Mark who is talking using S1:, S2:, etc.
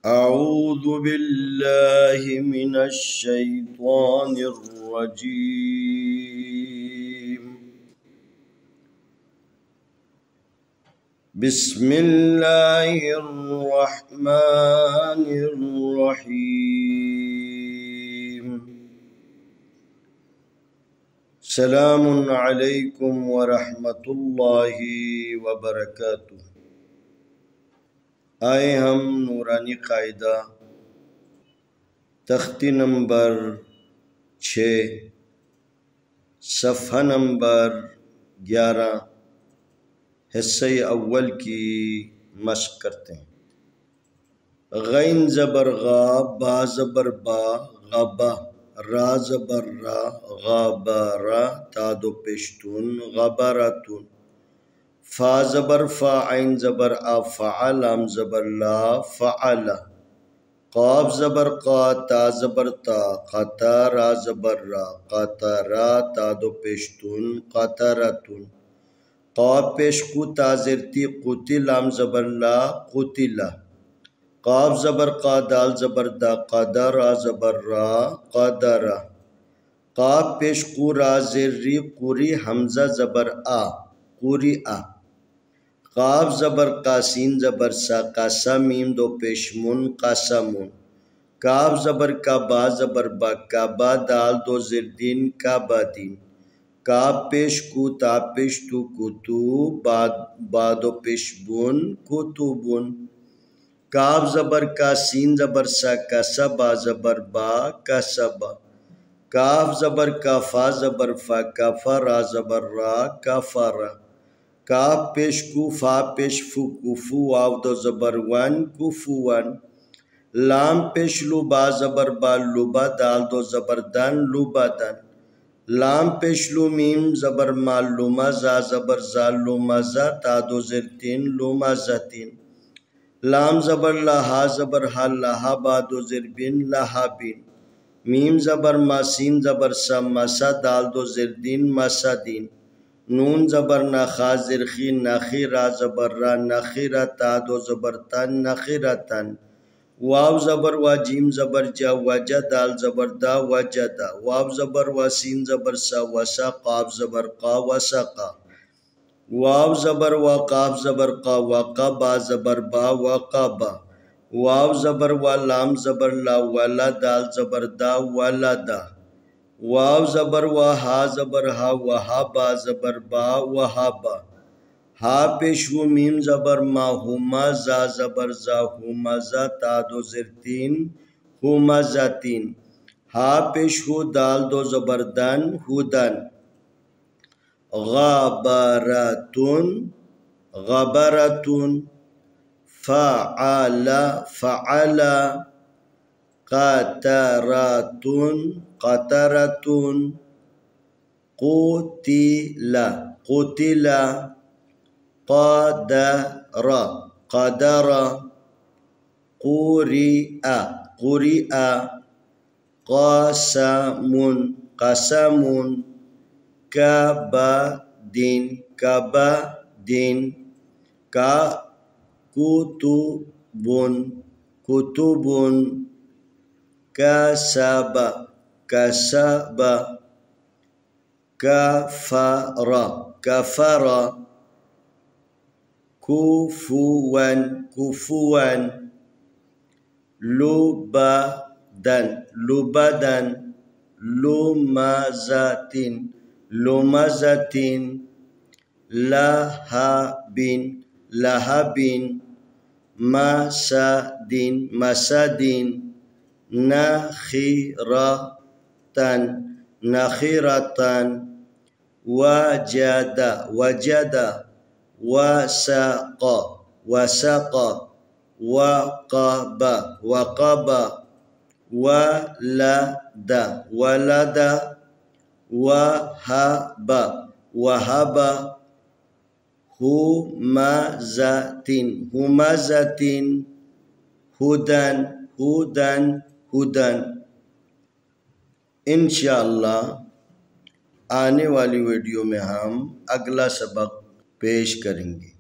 S1: أعوذ بالله من الشيطان الرجيم. بسم الله الرحمن الرحيم. سلام عليكم ورحمة الله وبركاته. आए हम नूरानी कायदा तख्ती नंबर 6 सफ़ा नंबर 11 हिस्से अव्वल की मश्क करते हैं। गैन ज़बर गा, बा ज़बर बा, गबा, रा ज़बर रा, गबारा, तादो पेश्तून, गबारातून, फा ज़बर फा, आइन ज़बर आ, फ़अल, लाम ज़बर ला, फ़अला, क़ाफ ज़बर क़ा, ता ज़बर ता, क़ता, रा ज़बर रा, क़तरा, तादो पेश्तून, क़तरतून, क़ाफ पेश कु, ता ज़ेर ती, क़ुतिल, लाम ज़बर ला, क़ुतिला, क़ाफ ज़बर क़ा, दाल ज़बर दा, क़दर, रा ज़बर रा, क़दरा, क़ाफ पेश कु, रा ज़ेर री, क़ुरी, हमज़ा ज़बर आ, क़ुरिआ, क़ाफ ज़बर क़ा, सीन ज़बर सा, क़सा, मीम दो पेश मुन, क़समुन, काफ ज़बर का, बा ज़बर बा, काबा, दाल दो ज़ेर दिन, काबादीन, काफ पेश कु, ता पेश तु, कुतु, बा दो पेश बुन, कुतुबुन, काफ ज़बर का, सीन ज़बर सा, कसा, बा ज़बर बा, कसबा, काफ ज़बर का, फा ज़बर फा, कफ़ा, रा ज़बर रा, कफ़रा, काफ पेश कु, फा पेश फु, कुफु, वाव दो ज़बर वन, कुफुवन, लाम पेश लु, बा ज़बर बा, लुबा, दाल दो ज़बर दन, लुबादन, लाम पेश लु, मीम ज़बर मा, लुमा, जा ज़बर जा, लुमज़ा, ता दो ज़ेर तीन, लुमज़तीन, लाम ज़बर ला, हा ज़बर हा, लहा, बा दो ज़ेर बिन, लहाबिन, मीम ज़बर मा, सीन ज़बर सा, मसा, दाल दो ज़ेर दिन, मसादीन, नून ज़बर ना, खा ज़ेर खी, नखी, रा ज़बर रा, नखीरा, ता दो ज़बर तन, नखीरतन, वाव ज़बर वा, जीम ज़बर जा, वजा, दाल ज़बर दा, वजदा, वाव ज़बर वा, सीन ज़बर सा, वसा, क़ाफ ज़बर क़ा, वसक़ा, वाव ज़बर वा, क़ाफ ज़बर क़ा, वक़ा, बा ज़बर बा, वक़बा, वाव ज़बर वा, लाम ज़बर ला, वला, दाल ज़बर दा, वलदा, वाव ज़बर वा, हा ज़बर हा, वहा, बा ज़बर बा, वहाबा, हा पेश हु, मीम ज़बर मा, हुमा, जा ज़बर जा, हुमज़ा, ता दो ज़ेर तीन, हुमज़तीन, हा पेश हु, दाल दो ज़बर दन, हुदन, गाबरतुन, गबरतुन, फ़अला, फ़अला, क़तरतुन, क़तरतुन, क़ुतिला, क़ुतिला, क़दरा, क़दरा, क़ुरिआ, क़ुरिआ, क़समुन, क़समुन, कबदिन, कबदिन, कुतुबुन, कुतुबुन, कसबा, कसबा, कफ़रा, कफ़रा, कुफुवन, कुफुवन, लुबदन, लुबदन, लुमज़तीन, लुमज़तीन, लहाबिन, लहाबिन, मसदीन, मसदीन, नखीरतन, नखीरतन, वजदा, वजदा, वसक़ा, वसक़ा, वक़बा, वक़बा, वलदा, वलदा, वहबा, वहबा, हुमज़तीन, हुमज़तीन, हुदन, हुदन, हुदन। इंशाअल्लाह आने वाली वीडियो में हम अगला सबक पेश करेंगे।